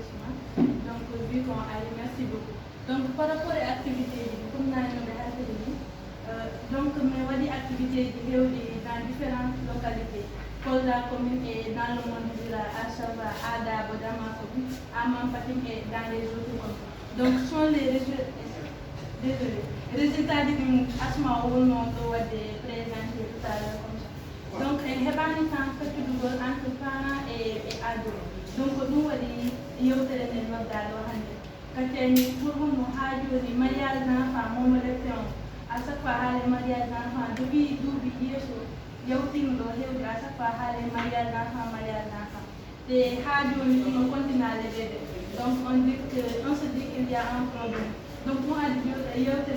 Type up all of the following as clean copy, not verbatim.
établissement. Donc, vu qu'on a merci beaucoup. Donc, par rapport à l'activité, comme nous l'avons dit, donc, mais on dit activité dans différentes localités. Pour la commune et dans le monde rural, à savoir Ada, Bodama, Amampatim et dans les autres communes. Donc, ce sont les résultats du asma ou non de présenter tout à l'heure comme ça. Donc, il y a un fait entre parents et ados. Donc, nous, il y a des gens qui pour nous, les mariages d'enfants, mon élection, à chaque fois, les mariages d'enfants, depuis 12 years, il y a à chaque fois, les mariages d'enfants. Et nous continuons à les aider. Donc, on se dit qu'il y a un problème. Donc, moi, il y a des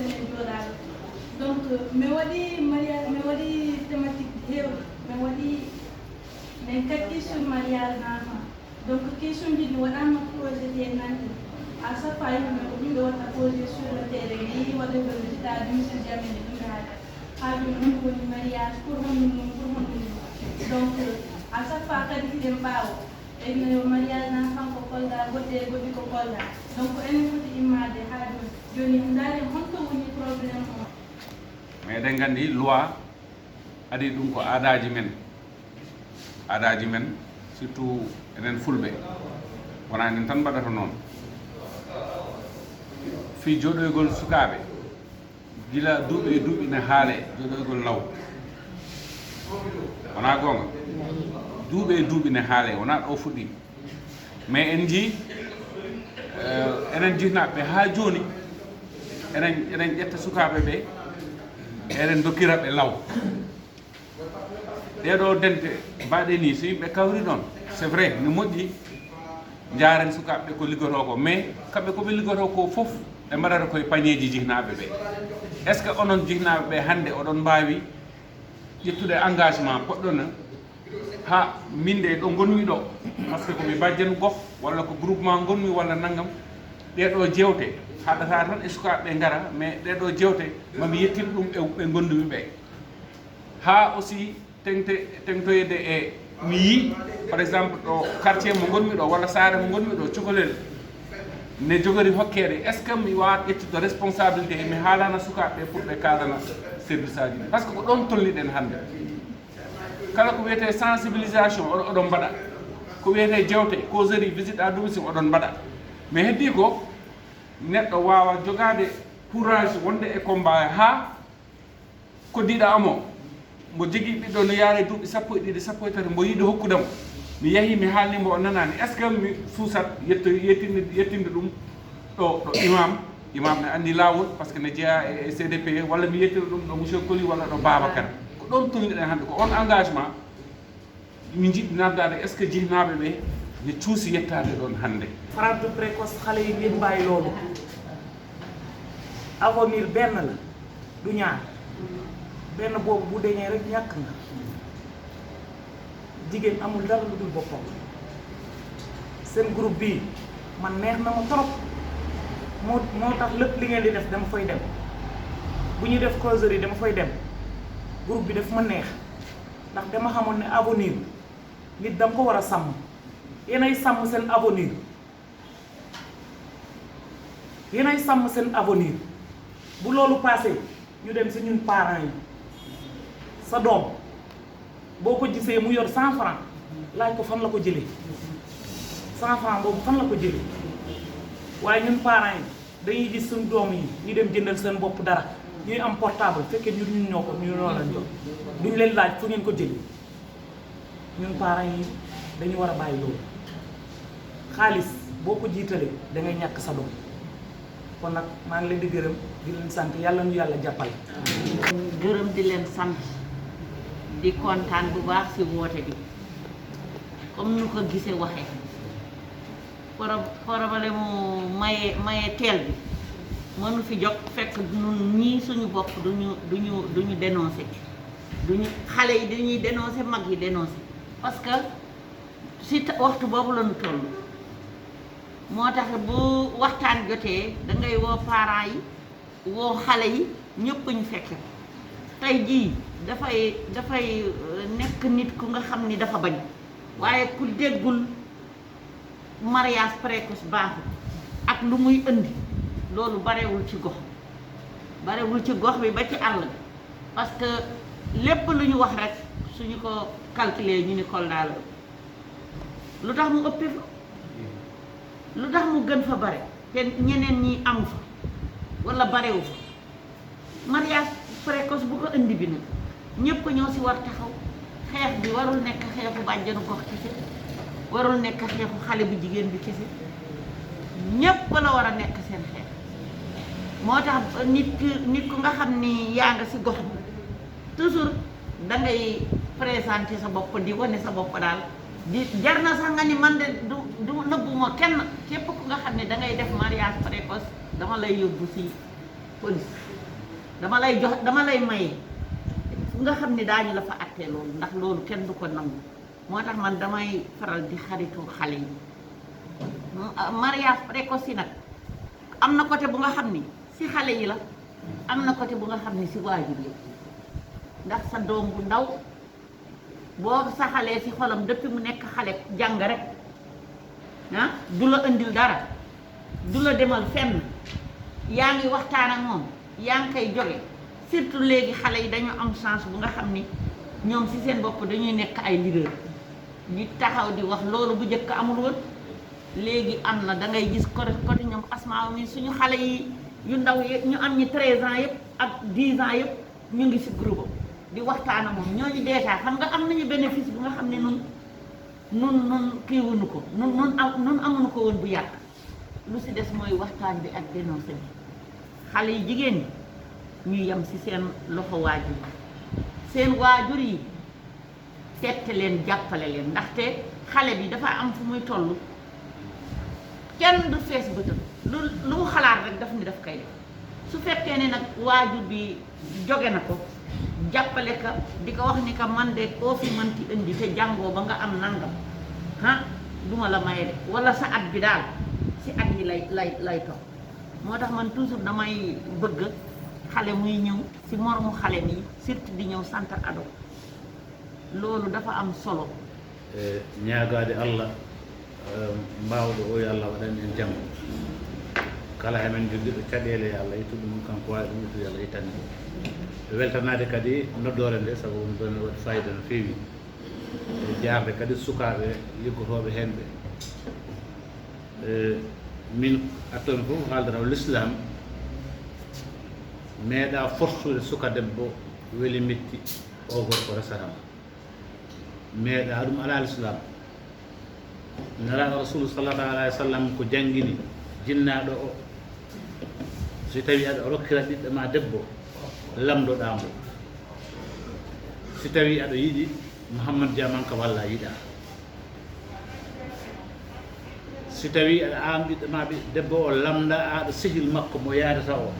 donc, mais on dit mariage, mais on dit thématique, mais on dit, mais quatre questions mariage d'enfants. Donc, question de nous, on a un projet de à chaque fois, nous devons poser sur le terrain, nous devons le résultat du monsieur Jamil, nous mariage pour nous. Donc, à chaque fois, quand il y a un bao, et le mariage d'enfants pour Kolda, voter, voter pour Kolda. Donc, on est image de Hadou, je n'ai pas de problème. Mais dengan di loi adi ɗum ko aadaji men surtout enen fulɓe wona enen tan mbaɗata noon fi joɗoygol sukaɓe gila duuɓi e duuɓi ne haale joɗoygol law wona gonga duuɓi e duuɓi ne haale wona ɗo fuɗɗi mais en jii enen jihnaɓe ha joni enen ƴetta sukaɓe ɓe eɗen dokkiraɓe law ɗeɗo dente mbaɗe ni so yimɓe kawri ɗon c'est vrai ne moƴƴi jaren sukaɓe ko liggoto ko mais kamɓe koɓe liggoto ko foof ɓe mbaɗata koye pañeji jihnaɓe ɓe est ce que onon jihnaɓe ɓe hande oɗon mbawi ƴettude engagement poɗɗona ha minde ɗo gonmi ɗo par ce que komi bajjen gox walla ko groupement gonmi walla naggam ɗeɗo jewte haɗata tan e sukaɓe gara mais ɗeɗo jewte mami yettin ɗum ɓe gondumi ɓe ha aussi tengtoyede e mi yi par exemple ɗo quartier mo gonmi ɗo walla saare mo gonmi ɗo cukalel ne jogori hokkede est ce que mi wawat ƴettude responsabilité mi haalana sukaɓe pour ɓe kalana service aji ɗi par ce que ko ɗon tolniɗen hande kala ko wiyete sensibilisation oɗon mbaɗa ko wiyete jewte causerie visite à domicile oɗon mbaɗa mais heddi ko neɗɗo wawa jogade courage wonde e combat ha koddiɗo amo mo jogui ɓiɗɗo no yaare duuɓi sappo e ɗiɗi sappo e tati mbo yiiɗi hokkudamo mi yeehi mi haalnimo o nanani est ce que mi suusat yettinde ɗum ɗo imam ne andi lawol par ce que ne jeeya e CDP walla mi yettira ɗum ɗo monsieur Coly walla ɗo Babacar ko ɗon tolniɗen hande ko on engagement mi jiɗɗi nabdade est ce que jihnaɓe ɓe ne cuusi yettade ɗon hande frappe précoce xale yi ngeen bàyyi loolu avenir benn la du ñaar benn boobu bu deñee rek ñàkk nga jigéen amul dara lu dul boppam seen groupe bii man neex na ma trop moo tax lépp li ngeen di def dama fay dem bu ñuy def causerie dama fay dem groupe bi daf ma neex ndax dama xamoon ne avenir nit dama ko war a sàmm yéenay sàmm seen avenir yéenay sàmm seen avenir bu loolu passé ñu dem si ñun parents yi sa doom boo ko gisee mu yor 100 francs laaj ko fan la ko jëlee 100 francs boobu fan la ko jëlee waaye ñun parents yi dañuy gis suñu doom yi ñu dem jëndal seen bopp dara ñuy am portable fekkee ñun ñoo ko ñu noonu lañ jox duñ leen laaj fu ngeen ko jëlee ñun parents yi dañu war a bàyyi loolu xaalis boo ko jiitalee da ngay ñàkk sa doom kon nag maa ngi leen di gërëm di leen sant yàlla nu yàlla jàppale. gërëm di leen sant di kontaan bu baax ci woote bi comme nu ko gisee waxee problème mu maye teel bi mënu fi jog fekk ñun ñii suñu bopp duñu dénoncé duñu xale yi dañuy dénoncé mag yi dénoncé parce que ci waxtu boobu la ñu toll moo tax bu waxtaan jotee da ngay woo parents yi woo xale yi ñëpp ñu fekke tey jii dafay nekk nit ku nga xam ni dafa bañ waaye ku déggul mariage précoce baaxul ak lu muy indi loolu barewul ci gox bi ba ci àll bi parce que lépp lu ñu wax rek suñu ko calculer ñu ni Kolda la lu tax mu ëppee fa lu tax mu gën fa bare te ñeneen ñi amu fa wala barewu fa mariage précoce bu ko indi bi nag ñëpp ñoo si war taxaw xeex bi warul nekk xeexu bàjjanu gox kese warul nekk xeexu xale bu jigéen bi kese ñëpp la war a nekk seen xeex moo tax nit ku nga xam ni yaa nga si gox bi toujours da ngay présenter sa bopp di wane sa bopp daal di jar na sax nga ni man de du nëbbuma kenn képp ku nga xam ne da ngay def mariage précoce dama lay yóbbu si police dama lay maye fu nga xam ne daañu la fa attee loolu ndax loolu kenn du ko nangu moo tax man damay faral di xaritu xale yi mariage précoce yi nag am na côté bu nga xam ni si xale yi la am na côté bu nga xam ne si waajur yi ndax sa doom bu ndaw boo saxalee si xolam depuis mu nekk xale jàng rek du la indil dara du la demal fenn yaa ngi waxtaan ak moom yaa ngi koy joge surtout léegi xale yi dañu am chance bu nga xam ni ñoom si seen bopp dañuy nekk ay leader di taxaw di wax loolu bu njëkk amul woon léegi am na da ngay gis côté ñoom asmaa mi suñu xale yi yu ndaw yi ñu am ñi 13 ans yëpp ak 10 ans yëpp ñu ngi si groupe di waxtaan ak moom ñooñu déjà xam nga am nañu bénéfice bu nga xam ne nun kii wuñu ko nun amuñu ko woon bu yàgg lu si des mooy waxtaan bi ak dénoncé bi xale yi jigéen ñi ñu yem si seen loxo waajur seen waajur yi tette leen jàppale leen ndaxte xale bi dafa am fu muy toll kenn du fees bëtam lu mu xalaat rek daf ni daf koy def su fekkee ne nag waajur bi joge na ko jàppale ka di ko wax ni ka man de koo fi mënti indi te jàngoo ba nga am nangam duma la maye de wala sa at bi daal si at yi lay toog moo tax man toujours damay bëgg xale muy ñëw si moromu xale mi surtout di ñëw centre ado loolu dafa am solo ñaagaade Allah mbawɗo o yo Allah waɗan en jam kala hemen joggiɗo caɗele yo Allah ittuɗum mum kanko wawi ɗum ittude Allah ittani weltanade kadi noddore nde saabu ɗum ɗon waɗi fayida no feewi e jarde kadi sukaɓe liggotoɓe hen ɓe min attomi fof haaldata l'islam meeɗa fortude suka debbo weeli metti o gorko resatama meeɗa ɗum ala l'islam nelaɗo rasulu sallallahu alayhi wa sallam ko jangguini jinnaɗo o so tawi aɗa rokkira ɓiɗɗo ma debbo lamdoɗamo si tawi aɗa yiiɗi Mouhamadou Dia manka walla yiiɗa si tawi aɗa an ɓiɗɗo ma debbo o lamda aɗa sehil makko mo yaadata o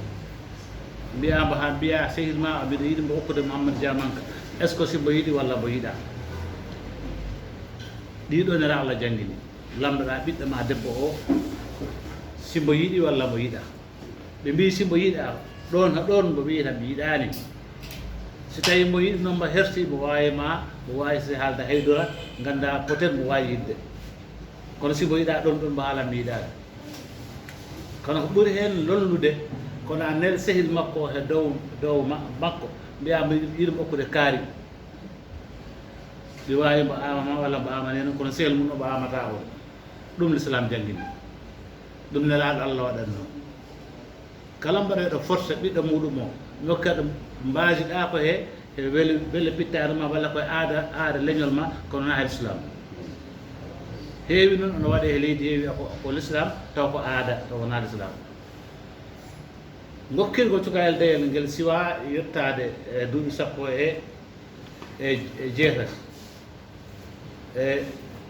mbiyamo ha mbiya sehil ma o mbiɗa yiiɗi mbo hokkude Mouhamadou Dia manka est ce que si mbo yiiɗi walla mbo yiiɗa ɗiɗo nera Allah jangguini lamdoɗa ɓiɗɗo ma debbo o simbo yiiɗi walla mo yiiɗa ɓe mbi simbo yiiɗa ɗon ha ɗon mbo wiyata mi yiiɗani si tawi mo yiiɗi noon mbo herti mo wawi ma mo wawi si haalda haydora ganda peut être mo wawi yidde kono simbo yiiɗa ɗon ɗon mbo haalan mi yiiɗani kono ko ɓuuri hen lollude kono a nel sehil makko he dow makko mbiyama yiɗimo hokkude kaari ɗi wawi mbo amama walla mbo amane noon kono sehil mum o mbo amata o ɗum l'islam jangguini ɗum nelaɗo Allah waɗat noon kala mbaɗeɗo forcé ɓiɗɗo muɗum o nokka ɗum mbasiɗa ko he wele pittare ma walla koye aada leñol ma kono na l'islam heewi noon ono waɗe he leydi heewi ko l'islam taw ko aada taw wona l'islam gokkirgo cukayel deyel ngel siwa yettade duuɓi sappo e jeetati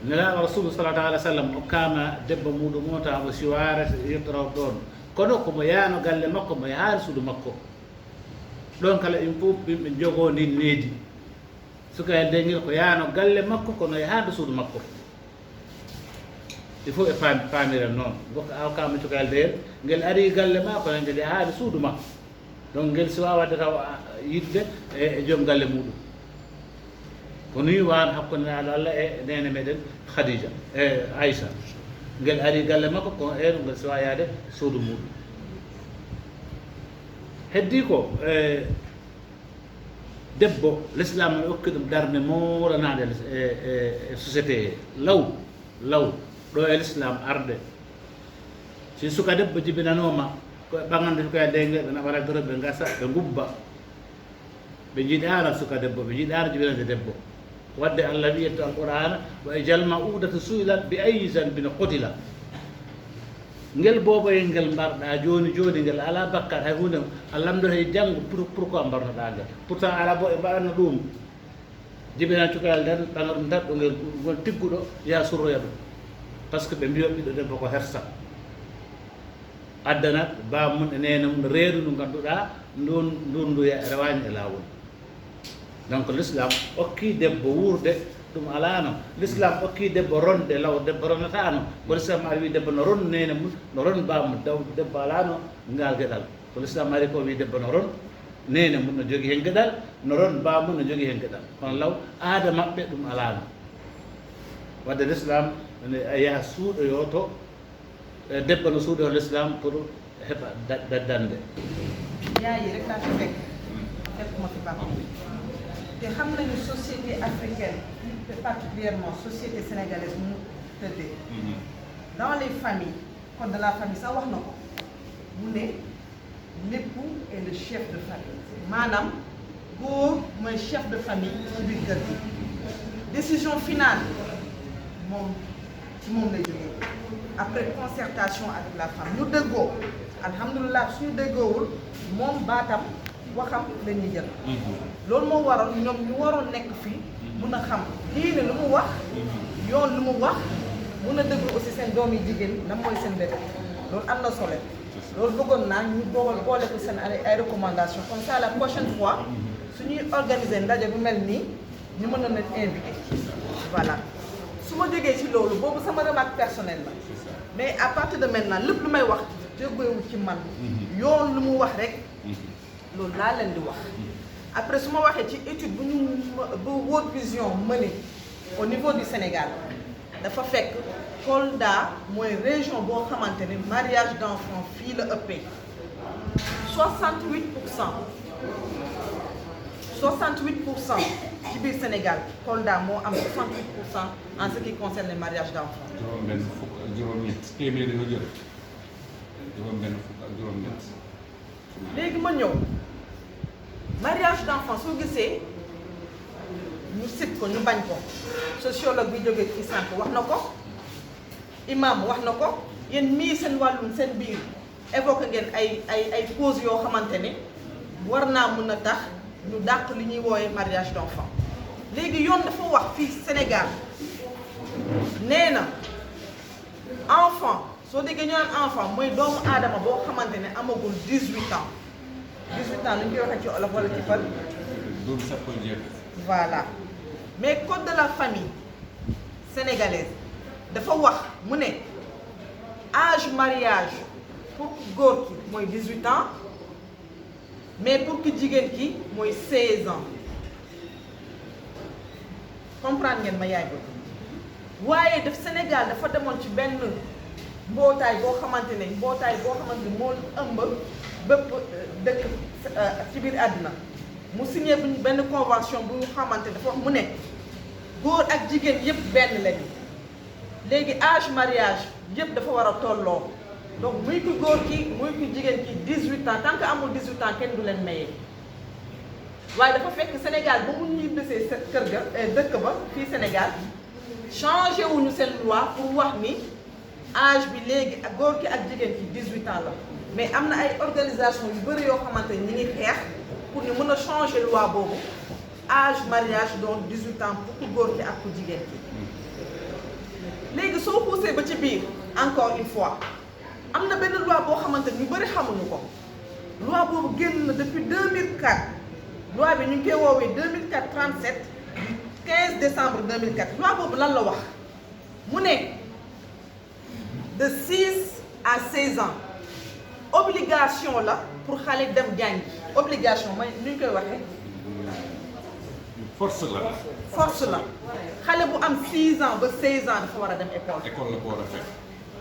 nelaɗo rasulu sallallahu alaihi wa sallam o kama debbo muɗum o taw mo siwarata yettorowo ɗon kono komo yaano galle makko mo yahaari suudu makko ɗon kala ɗin fof ɓimɓe jogo ndin needi sukayel de ngel ko yaano galle makko kono yahaade suudu makko il faut e paamiren noon gokka awkama cukayel deyel ngel ari galle ma kono ngel yahaade suudu makko donc ngel siwa wadde taw yidde e joom galle muɗum ko ni wano hakkunde naaɗo Allah e nene meɗen Khadija e Aïcha ngel ari galle makko ko heure ngel sowa yaade suudu muɗum heddi ko debbo l'islam ne hokki ɗum darde moranade e société law ɗo e l'islam arde si suka debbo jibinanoma ko ɓagande suka ndenge ɓe naɓara goro ɓe gasa ɓe gubba ɓe jiiɗano suka debbo ɓe jiiɗano jibinande debbo wadde allah wiyetto alqur'ana wa e jalma uudata suilat bi ayi zanbin qutila ngel boboye ngel mbarɗa joni ngel ala bakkat hay hunde a lamdoto e janggo pourquoi mbarnoɗa ngel pourtant ala bo e mbaɗanno ɗum jibinan cukayal nden ɓaga ɗum tan ɗo ngel tigguɗo ya surroya ɗum par ce que ɓe mbiyo ɓiɗɗo debbo ko hersa addanat bamum e nene mum reedu ndu ngannduɗa ndunduya rewani e lawol donc l'islam okki debbo wurde ɗum alano l'islam okki debbo ronde law debbo ronatano ko l'islam ari wi debbo no ron nene mum no ron bamum daw debbo alano ngal gueɗal ko l'islam ari ko wi debbo no ron nene mum no jogui hen gueɗal no ron bamum no jogui hen gueɗal kono law aada mabɓe ɗum alano wadde l'islam ene yaha suuɗoyo to debbo no suuɗo l'islam pour heɓa daddande yaayi rek laa fi fekk fekkuma fi baax te xam nañu société africaine et particulièrement société sénégalaise mu tëddee dans les familles code de la famille sax wax na ko mu ne l'époux est le chef de famille maanaam góor mooy chef de famille ci biir kër gi décision finale moom ci moom lay jógee après concertation avec la femme ñu dëggoo alhamdulilah suñu dëggoowul moom baatam waxam la ñuy jël loolu moo waroon ñoom ñu waroon nekk fii mun a xam diine lu mu wax yoon lu mu wax mun a déglu aussi seen doom yi jigéen lan mooy seen bébé loolu am na solo loolu bëggoon naa ñu boole ko seen ay recommandations comme ça la prochaine fois suñuy organiser ndaje bu mel nii ñu mën a leen invité voilà su ma jógee ci loolu boobu sama remarque personnelle la mais à partir de maintenant lépp lu may wax jógewu ci man yoon lu mu wax rek loolu laa leen di wax après su ma waxee ci étude bu World Vision mené au niveau du Sénégal dafa fekk Kolda mooy région boo xamante ne mariage d'enfants fii la ëppee 68% ci biir Sénégal Kolda moo am 68% en ce qui concerne les mariages d'enfants. juróom-benn fukk ak juróom-ñett téeméer yoo jël juróom-benn fukk ak juróom-ñett. léegi ma ñëw mariage d'enfants soo gisee ñu sib ko ñu bañ ko sociologue bi jógee ci sànq wax na ko imam wax na ko yéen mii seen wàllum seen biir évoqué ngeen ay causes yoo xamante ne war naa mën a tax ñu dàq li ñuy woowee mariage d'enfants léegi yoon dafa wax fii Sénégal nee na enfant soo déggee ñu naan enfant mooy doomu aadama boo xamante ne amagul 18 ans 18 ans lu ñu koy waxee ci olof wala ci fal. loolu sax koy jeex. voilà mais code de la famille sénégalaise dafa wax mu ne âge mariage pour góor ki mooy 18 ans mais pour ki jigéen ki mooy 16 ans comprendre ngeen ma yaay boobu waaye daf Sénégal dafa demoon ci benn mbootaay boo xamante ne moo ëmb bépp dëkk ci biir àdduna mu signé benn convention bu ñu xamante dafa wax mu ne góor ak jigéen yëpp benn lañu léegi âge mariage yëpp dafa war a tolloo donc muy ku góor ki muy ku jigéen ki 18 ans tant que amul 18 ans kenn du leen maye waaye dafa fekk Sénégal ba mu ñibbisee sa kër ga dëkk ba fii Sénégal changé wuñu seen loi pour wax ni âge bi léegi ak góor ki ak jigéen ki 18 ans la mais am na ay organisation yu bëri yoo xamante ni ñi ngi xeex pour ñu mën a changer loi boobu âge mariage donc 18 ans pour ku góor ki ak ku jigéen ki léegi soo poussé ba ci biir encore une fois am na benn loi boo xamante ni ñu bëri xamuñu ko loi boobu génn na depuis 2004 loi bi ñu ngi koy woowee 2004 37 du 15 décembre 2004 loi boobu lan la wax mu ne de 6 à 16 ans obligation la pour xale dem jàngi obligation mooy nu ñu koy waxee. force la. force la xale bu am 6 ans ba 16 ans dafa war a dem école. école la ko war a fekk.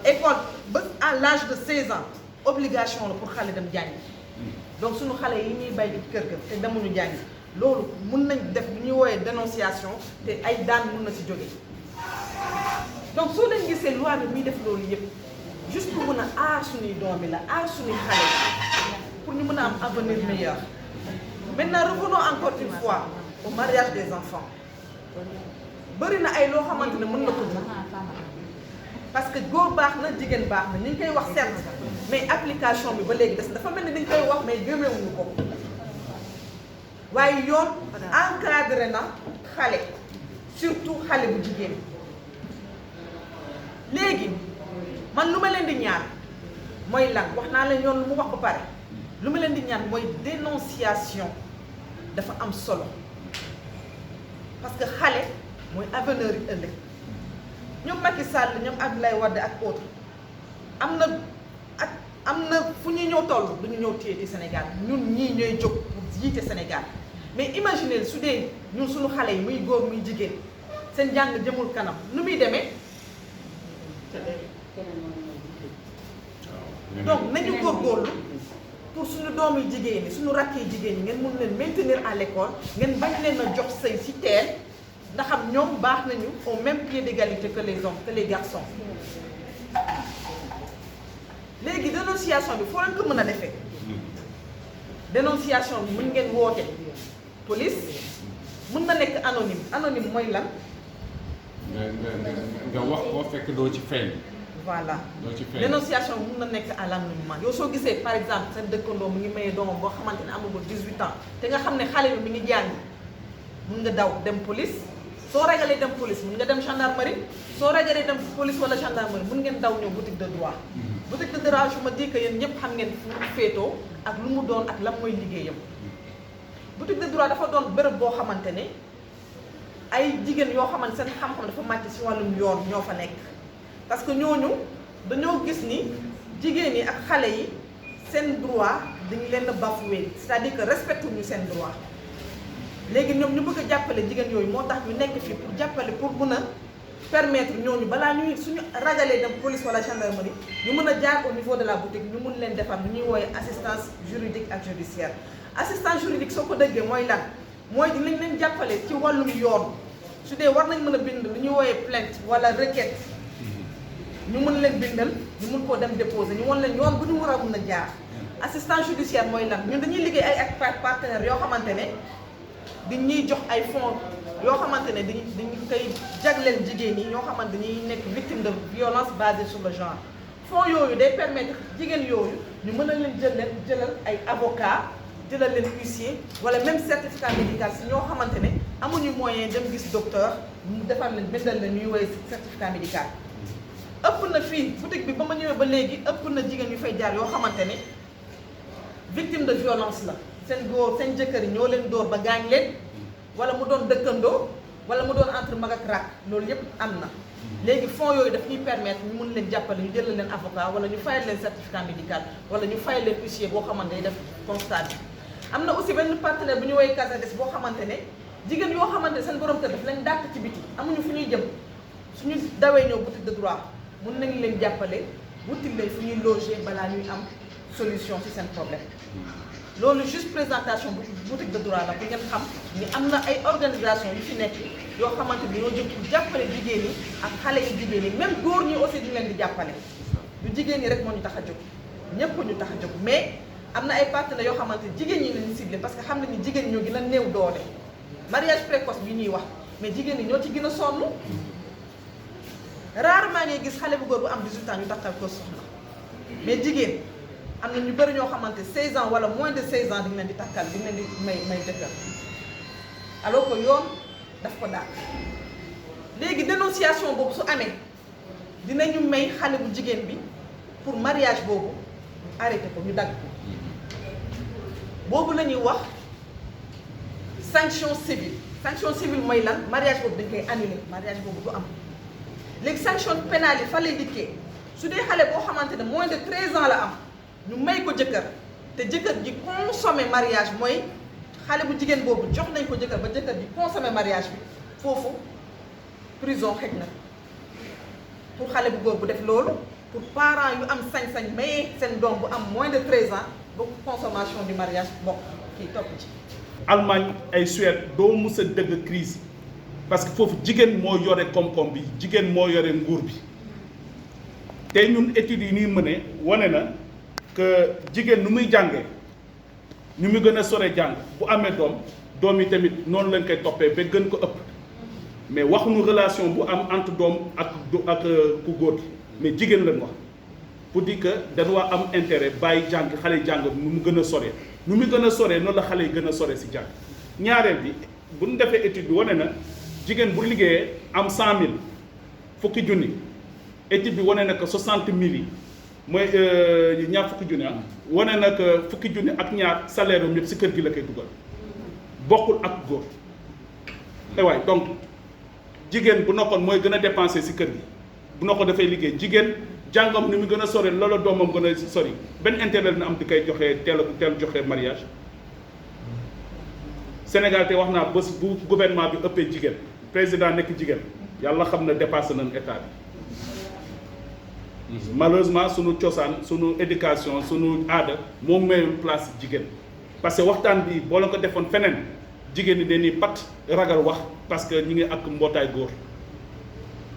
école ba à l'âge de 16 ans obligation la pour xale dem jàngi donc suñu xale yi ñuy bay kër ga te demuñu jàngi loolu mun nañ def lu ñuy wooyee dénonciation te ay daan mun na ci jóge donc soo leen gisee loi bi muy def loolu yëpp juste pour mun a aar suñuy doom yi la aar suñuy xale pour ñu mën a am avenir meilleur. Maintenant revenons encore une fois au mariage des enfants bëri na ay loo xamante ne mën na ko parce que góor baax na jigéen baax na ñu ngi koy wax certes mais application bi ba léegi des dafa mel ni dañ koy wax mais gëmewuñu ko waaye yoon encadré na xale surtout xale bu jigéen léegi man lu ma leen di ñaan mooy lan wax naa leen yoon lu mu wax ba pare lu ma leen di ñaan mooy dénonciation dafa am solo parce que xale mooy avenir yi ëllëg ñoom Macky Sall ñoom Abdoulaye Wade ak autres am na fu ñuy ñëw toll du ñu ñëw téye ci Sénégal ñun ñii ñooy jóg pour jiite Sénégal mais imaginez su dee ñun suñu xale yi muy góor muy jigéen seen njàng jëmul kanam nu muy demee donc nañu góorgóorlu pour suñu doom yi jigéen ñi suñu rakk yi jigéen ñi ngeen mun leen maintenir à l'école ngeen bañ leen a jox sëy ci teel ndax xam ñoom baax nañu au même pied d'égalité que les hommes que les garçons léegi dénonciation bi foo leen ko mën a defee dénonciation bi mën ngeen woote police mën na nekk anonyme mooy lan. nga wax ko fekk doo ci feeñ. voilà doo ci feeñ dénonciation bi mën na nekk à l'anonymat yow soo gisee par exemple seen dëkkandoo mu ngi maye doomam boo xamante ne amagul 18 ans te nga xam ne xale bi mi ngi jàng mën nga daw dem police. soo ragalee dem police mën nga dem gendarmerie soo ragalee dem police wala gendarmerie mën ngeen daw ñëw boutique de droit boutique de droit je me dis que yéen ñëpp xam ngeen fu mu féetoo ak lu mu doon ak lan mooy liggéeyam boutique de droit dafa doon bërëb boo xamante ne ay jigéen yoo xamante seen xam-xam dafa màcc ci wàllum yoon ñoo fa nekk parce que ñooñu dañoo gis ni jigéen yi ak xale yi seen droit dañu leen a bafoué c'est-à-dire que respecté ñu seen droit léegi ñoom ñu bëgg a jàppale jigéen yooyu moo tax ñu nekk fii pour jàppale pour mun a permettre ñooñu balaa ñuy suñu ragalee dem police wala gendarmerie ñu mën a jaar au niveau de la boutique ñu mun leen defar lu ñuy wooye assistance juridique ak judiciaire assistance juridique soo ko déggee mooy lan mooy dinañ leen jàppale ci wàllum yoon su dee war nañ mën a bind lu ñuy wooye plainte wala requête ñu mën leen bindal ñu mun koo dem déposer ñu won leen yoon bu ñu war a mën a jaar assistance judiciaire mooy lan ñun dañuy liggéey ay ak partenaires yoo xamante ne di ñuy jox ay fonds yoo xamante ne dañu koy jagleel jigéen ñi ñoo xamante ni nekk victime de violence basée sur le genre fonds yooyu day permettre jigéen yooyu ñu mën a leen jëlal ay avocat jëlal leen huissier wala même certificat médical si ñoo xamante ne amuñu moyen dem gis docteur mu defar leen bindal leen ñuy woy certificat médical ëpp na fii boutique bi ba ma ñëwee ba léegi ëpp na jigéen yu fay jaar yoo xamante ne victime de violence la seen góor seen jëkkër yi ñoo leen dóor ba gaañ leen wala mu doon dëkkandoo wala mu doon entre mag ak rak loolu yëpp am na léegi fonds yooyu daf ñuy permettre ñu mun leen jàppale ñu jëlal leen avocat wala ñu fayal leen certificat médical wala ñu fayal leen huissier boo xamante ne def constat bi am na aussi benn partenaire bu ñu woowee CASADES boo xamante ne jigéen yoo xamante ne seen borom kër daf leen dàq ci biti amuñu fu ñuy jëm suñu dawee ñëw boutique de droit mun nañu leen jàppale wutil leen fu ñuy loger balaa ñuy am solution ci seen problème loolu juste présentation boutique de droit la bu ngeen xam ni am na ay organisation yu fi nekk yoo xamante ni ñoo jóg pour jàppale jigéen ñi ak xale yi jigéen ñi même góor ñi aussi ñu leen di jàppale du jigéen ñi rek moo ñu tax a jóg ñëpp ñu tax a jóg mais am na ay partenaires yoo xamante ni jigéen ñi lañu ciblé parce que xam nañu jigéen ñoo gën a néew doole mariage précoce bi ñuy wax mais jigéen ñi ñoo ci gën a sonn rarement ngay gis xale bu góor bu am 18 ans ñu takkal ko soxna mais jigéen am na ñu bëri ñoo xamante 16 ans wala moins de 16 ans dañ leen di takkal dañ leen di may jëkkër alors que yoon daf ko daal léegi dénonciation boobu su amee dinañu may xale bu jigéen bi pour mariage boobu arrêté ko ñu dagg ko boobu la ñuy wax sanction civile mooy lan mariage boobu dañ koy annuler mariage boobu du am léegi sanction pénale yi fa lay dikkee su dee xale boo xamante ne moins de 13 ans la am ñu may ko jëkkër te jëkkër ji consommé mariage mooy xale bu jigéen boobu jox nañ ko jëkkër ba jëkkër ji consommé mariage bi foofu prison xëj na pour xale bu góor bu def loolu pour parents yu am sañ-sañ maye seen doom bu am moins de 13 ans ba consommation du mariage bokk kii topp ci. Allemagne ay Suède doo mës a dëgg crise parce que foofu jigéen moo yore koom-koom bi jigéen moo yore nguur bi te ñun études yi ñuy mëne wane na que jigéen nu muy jàngee ñu mu gën a sore jàng bu amee doom yi tamit noonu lañ koy toppee ba gën ko ëpp mais waxuñu relation bu am entre doom ak ku góor mais jigéen lañ wax pour dire que dañoo am intérêt bàyyi jàng xale yi jàng nu mu gën a soree nu mu gën a soree noonu la xale yi gën a sore si jàng ñaareel bi bu ñu defee étude bi wane na jigéen bu liggéeyee am 100 000 fukki junni étude bi wane na que 60 000 yi mooy ñaar fukki junni wane na que fukki junni ak ñaar salaire am yëpp si kër gi la koy dugal bokkul ak góor et waay donc jigéen bu nokkoon mooy gën a dépensé si kër gi bu nokkoon dafay liggéey jigéen jàngam ni mu gën a sore loola doomam gën a sori benn intérêt na am di koy joxee teel joxe mariage Sénégal te wax naa bés bu gouvernement bi ëppee jigéen président nekk jigéen yàlla xam na dépassé nañ état bi malheureusement sunu cosaan sunu éducation sunu aada moom mayul place jigéen parce que waxtaan bi boo la ko defoon feneen jigéen ñi dañuy pat ragal wax parce que ñi ngi ak mbootaay góor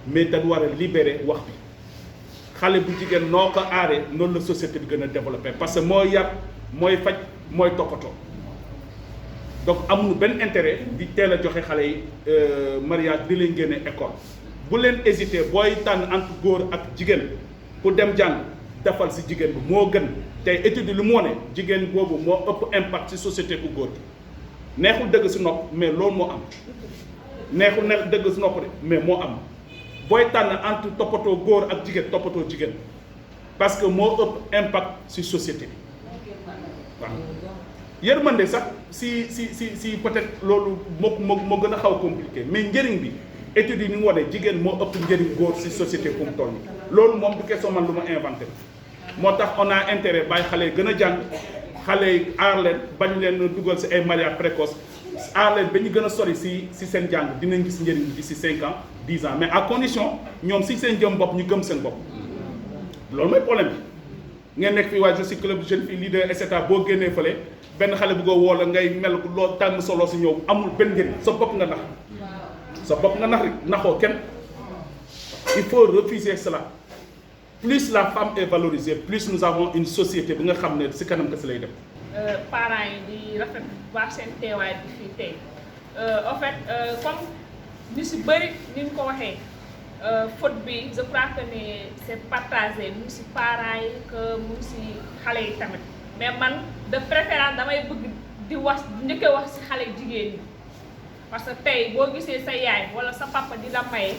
mais dañ war a libérer wax bi xale bu jigéen noo ko aaree noonu la société bi gën a développé parce que mooy yar mooy faj mooy toppatoo donc amuñu benn intérêt di teel a joxe xale yi mariage di leen génne école bu leen hésité booy tànn entre góor ak jigéen pour dem jàng defal si jigéen bi moo gën tey étude lu moo ne jigéen boobu moo ëpp impact si société bu góor gi neexul dëgg si nopp mais loolu moo am neexul dëgg si nopp de mais moo am booy tànn entre toppatoo góor ak jigéen toppatoo jigéen parce que moo ëpp impact si société bi waaw yërmande sax si peut-être loolu moo gën a xaw compliqué mais njëriñ bi études yi ni mu wane jigéen moo ëpp njëriñ góor si société fu mu toll loolu moom du question man lu ma inventé moo tax on a intérêt bàyyi xale yi gën a jàng xale yi aar leen bañ leen dugal si ay mariage précoce aar leen ba ñu gën a sori si seen jàng dinañ gis njëriñ bi d'ici 5 ans 10 ans mais à condition ñoom si seen jëm bopp ñu gëm seen bopp loolu mooy problème bi ngeen nekk fii waa je suis club jeune fille leader et cetera boo génnee fële benn xale bu ko woo la ngay mel loo tàmm solo si ñëw amul benn njëriñ sa bopp nga nax sa bopp nga nax rek naxoo kenn il faut refuser cela plus la femme est valorisée plus nous avons une société bi nga xam ne si kanam ka si lay dem. parents yi di rafet bu baax seen teewaay bi fii tey en fait comme ñu si bëri ni ñu ko waxee faute bi je crois que ne c'est partagé mu si parents yi que mu si xale yi tamit mais man de préférence damay bëgg di wax njëkkee wax si xale jigéen ñi parce que tey boo gisee sa yaay wala sa papa di la maye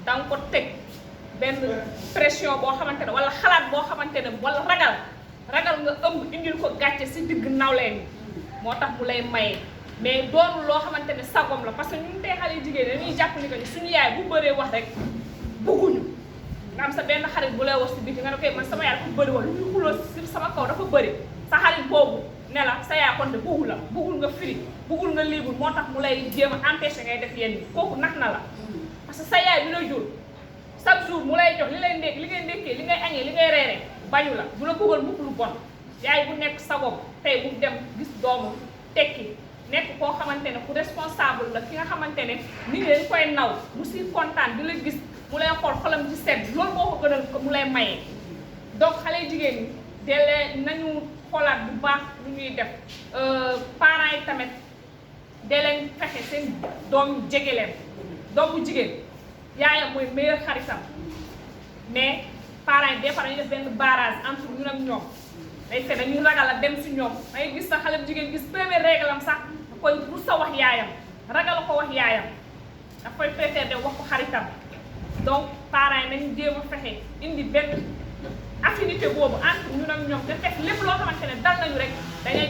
da nga ko teg benn pression boo xamante ne wala xalaat boo xamante ne wala ragal nga ëmb indil ko gàcce si digg nawleen yi moo tax mu lay maye mais doonul loo xamante ne sagom la parce que ñun tey xale jigéen dañuy jàpp ni que ni suñu yaay bu bëree wax rek bëgguñu nga am sa benn xarit bu lay wax si biti nga ne koy man sama yaay dafa bëri wala lu ñu xuloo si sama kaw dafa bëri sa xarit boobu ne la sa yaay kon de bëggu la bëggul nga firi bëggul nga libre moo tax mu lay jéem a empêché ngay def yenn yi kooku nax na la parce que sa yaay bi la jur chaque jour mu lay jox li lay ndékk li ngay ndékkee li ngay añee li ngay reere bañu la bu la bëggal mukk lu bon yaay bu nekk sagom tey bu dem gis doomu tekki nekk koo xamante ne ku responsable la ki nga xamante ne nit ñi dañ koy naw mu si kontaan di la gis mu lay xool xolam ci sedd loolu moo ko gënal ko mu lay mayee donc xale jigéen ñi delee nañu xoolaat bu baax lu ñuy def parents yi tamit dee leen fexe seen doom jege leen doomu jigéen yaayam mooy meilleur xaritam mais parents yi des fois dañuy def benn barrage entre ñun ak ñoom day fekk dañuy ragal a dem si ñoom dangay gis sa xale bu jigéen gis premier règle am sax da koy rus a wax yaayam ragal ko wax yaayam da koy préféré wax ko xaritam donc parents yi nañu jéem a fexe indi benn affinité boobu entre ñun ak ñoom te fekk lépp loo xamante ne dal nañu rek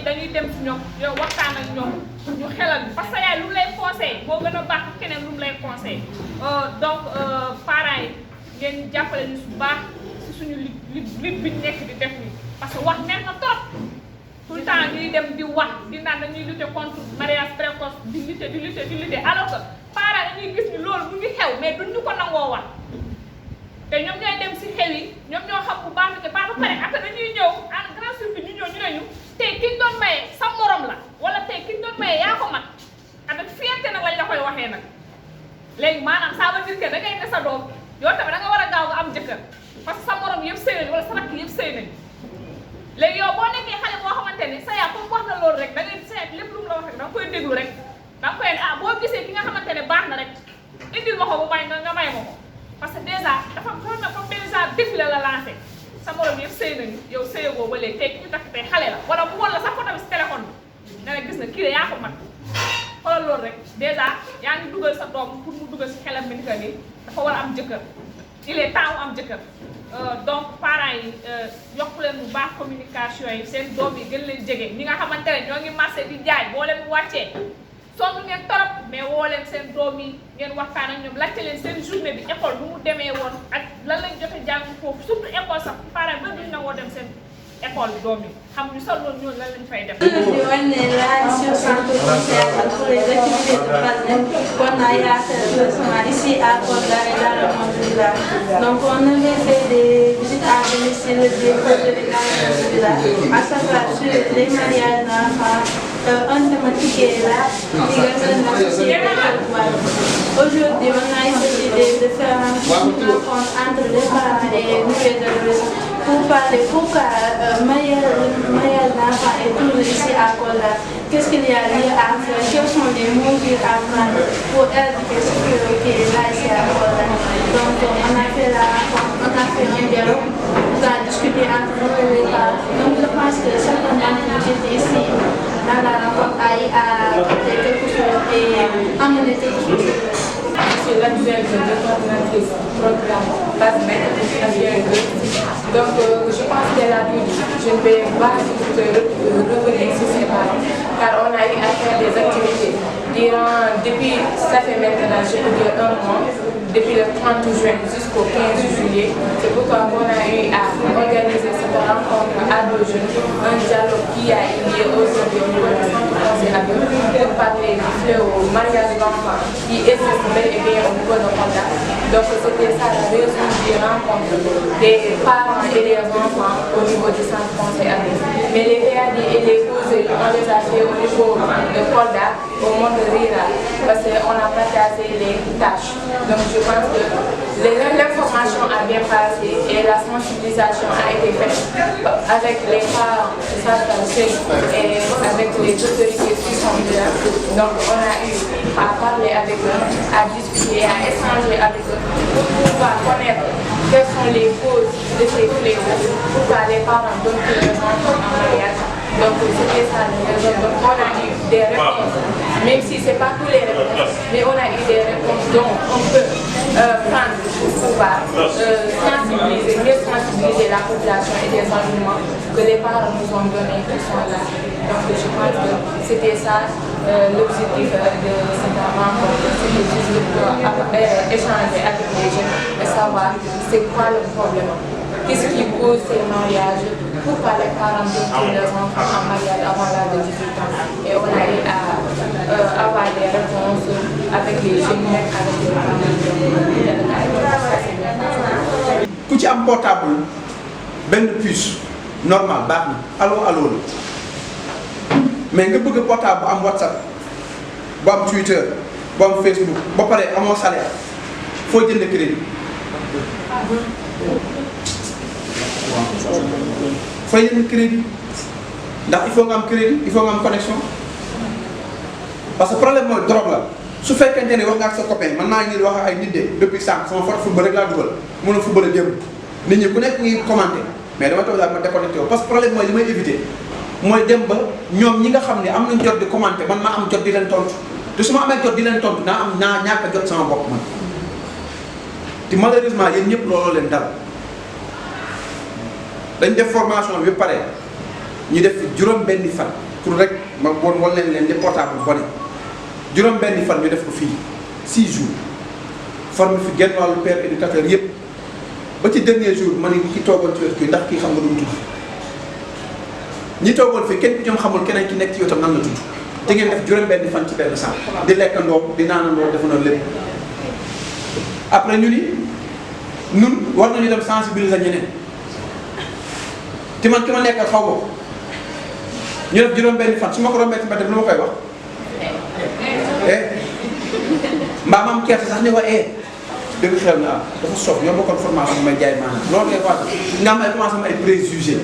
dañuy dem si ñoom yow waxtaan ak ñoom ñu xelal parce que yaay lu mu lay conseil moo gën a baax keneen lu mu lay conseil donc parents yi ngeen jàppale ñu su baax si suñu li bi ñu nekk di def nii parce que wax neex na trop tout le temps ñuy dem di wax di naan dañuy lutter contre mariage précoce di lutter alors que parents dañuy gis ni loolu mu ngi xew mais duñ ñu ko nangoo wax te ñoom ñooy dem si ba pare après dañuy ñëw en grand surprise ñu ñëw ñu ne ñu tey ki ñu doon maye sa morom la wala tey ki ñu doon maye yaa ko mat avec fierté nag lañ la koy waxee nag léegi maanaam ça veut dire que da ngay ne sa doom yow tamit da nga war a gaaw nga am jëkkër parce que sa morom yëpp sëy nañ wala sa rakk yëpp sëy nañ léegi yow boo nekkee xale boo xamante ni sa yaa comme wax na loolu rek da ngay sa yaa lépp lu mu la wax rek da nga koy déglu rek da nga koy ah boo gisee ki nga xamante ne baax na rek indil ma ko bu may nga may ma ko parce que déjà dafa xool na comme déjà défi la lancé sa morom yëpp sëy nañu yow sëyagoo ba léegi tey ki ñu takk tey xale la wala bu wala sa photo bi si téléphone bi nga ne gis na kii de yaa ko mat xoolal loolu rek déjà yaa ngi dugal sa doom pour mu dugal si xelam bi ni que ni dafa war a am jëkkër il est temps am jëkkër donc parents yi yokk leen bu baax communication yi seen doom yi gën leen jege ñi nga xamante ne ñoo ngi marché di jaay boo leen wàccee sonn ngeen torop mais woo leen seen doom yi ngeen waxtaan ak ñoom laajte leen seen journée bi école bu mu demee woon ak lan lañ jote jàng foofu surtout école sax parents ba duñ nangoo dem seen école doom yi xamuñu sax loolu ñoom lan lañ fay def. On est là sur Centre Social pour les activités de Paslem qu'on a eu ici à Kolda et dans le monde rural. Donc on avait fait des visites à domicile des projets de dans le monde rural, à savoir sur les mariages d'enfants, un thématique est là, aujourd'hui on a essayé de faire une rencontre entre les parents et nous les adolescents pour parler pourquoi mariage d'enfants est toujours ici à Kolda. Qu'est-ce qu'il y a lieu à faire? Quels sont les mesures à prendre pour éradiquer ce qui est là ici à Kolda? Donc on a fait la rencontre, on a fait un dialogue, on a discuté entre nous et les parents. Donc je pense que certainement qui étaient ici dans la rencontre a apporté quelque chose et amené quelque chose. Je suis l'actuelle coordinatrice programme PASMEC. Donc je pense qu'elle a dit, je ne vais pas revenir sur ces parents, car on a eu à faire des activités depuis, ça fait maintenant, je peux dire un mois, depuis le 30 juin jusqu'au 15 juillet. C'est pourquoi on a eu à organiser cette rencontre à deux jeunes, un dialogue qui a eu lieu aujourd'hui au niveau du centre conseil pour parler du fléau mariage d'enfants qui existe bel et bien au niveau de Kolda. Donc c'était ça la raison des rencontres des parents et des enfants au niveau du centre conseil. Mais les PAD et les causeries, on les a fait au niveau de Kolda, au monde rural, parce qu'on a partagé les tâches. Donc je pense que l'information a bien passé et la sensibilisation a été faite avec les parents et avec les autorités qui sont là. Donc on a eu à parler avec eux, à discuter, à échanger avec eux pour pouvoir connaître quelles sont les causes de ces fléaux, pourquoi les parents donnent leurs enfants en mariage. Donc c'était ça la raison. Donc on a eu des réponses, même si ce n'est pas tous les réponses, mais on a eu des réponses dont on peut prendre pour pouvoir sensibiliser, mieux sensibiliser la population et des arguments que les parents nous ont donnés qui sont là. Donc je pense que c'était ça l'objectif de cette rencontre, c'était juste pour échanger avec les jeunes et savoir c'est quoi le problème. Qu'est-ce qui cause ces mariages? Pourquoi les parents donnent leurs enfants en mariage avant l'âge de 18 ans? Et on a eu à avoir des réponses avec les jeunes, avec les parents. Ku ci am portable benn puce normal baax na allo la mais nga bëgg portable bu am WhatsApp bu am Twitter bu am Facebook ba pare amoo salaire foo jënd crédit fay jënd crédit ndax il faut nga am crédit il faut nga am connexion parce que problème mooy drogue la su fekkente ne wax nga ak sa copain man maa ngi wax ay nit de depuis sànq sama photo football rek laa dugal mën a football a démb nit ñi ku nekk ngi commenté mais dama toog daal ma déconnecté wu parce que problème mooy li may éviter mooy dem ba ñoom ñi nga xam ne am nañ jot di commenté man ma am jot di leen tontu te su ma amee jot di leen tontu naa ñàkk a jot sama bopp man te malheureusement yéen ñëpp looloo leen dal dañ def formation bi ba pare ñu def juróom benni fan pour rek ma bon wal leen li portable bu bone juróom benni fan ñu def ko fii 6 jours formé fi genn wàllu père éducateur yëpp ba ci dernier jour ma ne ki toogoon ci wet kii ndax kii xam nga lu mu tudd ñi toogoon fi kenn ñoom xamul keneen ki nekk ci yotam nan la tudd te ngeen def juróom benni fan ci benn sax di lekkandoo di naanandoo defandoo lépp après ñu ni ñun war nañu dem sensibiliser ñeneen te man ki ma nekkal xaw ma ko ñu def juróom-benni fan su ma ko rombee ci mbedd bi lu ma koy wax mbaa ma am kersa sax ni ko dëgg xew na dafa soof ñoo bokkoon formation bi may jaay maanaam loolu ngay wax nga am ay commencé am ay préjugés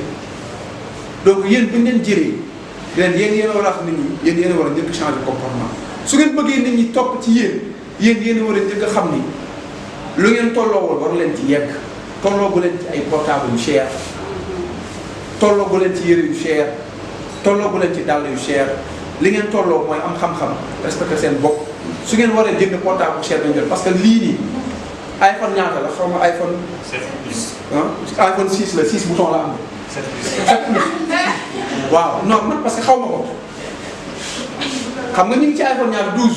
donc yéen bu ñu leen jëlee yéen a war a wax nit ñi yéen a war a njëkk changer comportement su ngeen bëggee nit ñi topp ci yéen a war a njëkk a xam ni lu ngeen tolloowul war leen ci yegg tolloogu leen ci ay portable yu cher tolloogu leen ci yére yu cher tolloogu leen ci dàll yu cher li ngeen tolloo mooy am xam-xam respecté seen bopp su ngeen waree jënd portable bu cher dañu jël parce que lii nii iPhone ñaata la xaw ma iPhone 6 la 6 bouton la am 7 plus waaw non man parce que xaw ma ko xam nga ñu ngi ci iPhone ñaata 12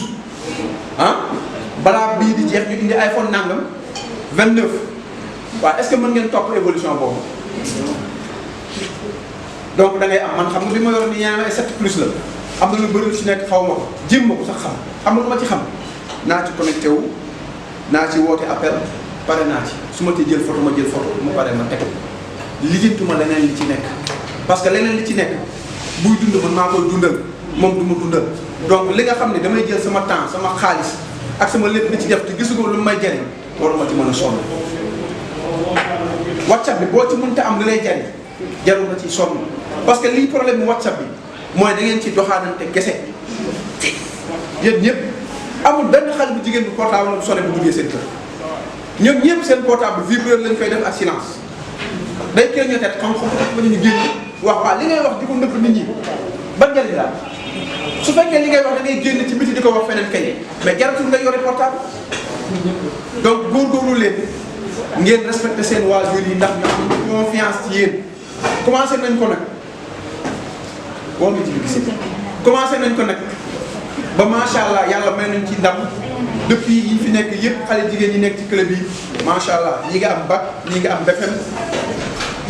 balaa bii di jeex ñu indi iPhone nangam 29 waaw est-ce que mën ngeen topp évolution boobu donc da ngay am man xam nga bi ma yor ni ñaama ay 7 plus la am na lu bëri lu ci nekk xaw ma ko jéem ma ko sax xam nga lu ma ci xam naa ci connecté wu naa ci woote appel pare naa ci su ma ci jël photo ma jël photo mu pare ma teg lijjantuma leneen li ci nekk parce que leneen li ci nekk buy dund man maa koy dundal moom du ma dundal donc li nga xam ne damay jël sama temps sama xaalis ak sama lépp li ci def te gisu ko lu may jariñ waruma ci mën a sonn WhatsApp bi boo ci mënta am li lay jariñ jarul nga ci sonn parce que lii problème mu WhatsApp bi mooy da ngeen ci doxaanante gese yéen ñëpp amul benn xale bu jigéen bu portable bu sonné bu duggee seen kër ñoom ñëpp seen portable vibreur lañ koy def ak silence day kii ñoo teg xam ba ñu génn wax waaw li ngay wax di ko nëbb nit ñi ban njëriñ la su fekkee li ngay wax da ngay génn ci biti di ko wax feneen kay mais jaratul nga yore portable donc góorgóorlu leen ngeen respecté seen waajur yi ndax ñu am confiance ci yéen commencé nañ ko nag woo nga ci gis commencé nañ ko nag ba macha allah yàlla may nañ ci ndam depuis yi fi nekk yëpp xale jigéen ñi nekk ci club yi macha allah ñi nga am bac ñi nga am BFEM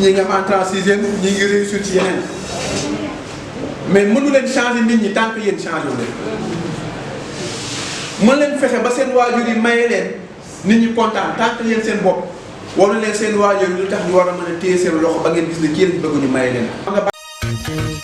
ñi nga am entrée en sixième ñi ngi réussir ci yeneen mais mënu leen changer nit ñi tant que yéen changé wu leen mën leen fexe ba seen waajur yi maye leen nit ñi kontaan tant que yéen seen bopp waru leen seen waajur yi lu tax ñu war a mën a téye seen loxo ba ngeen gis ne kii lañ bëgg ñu maye leen.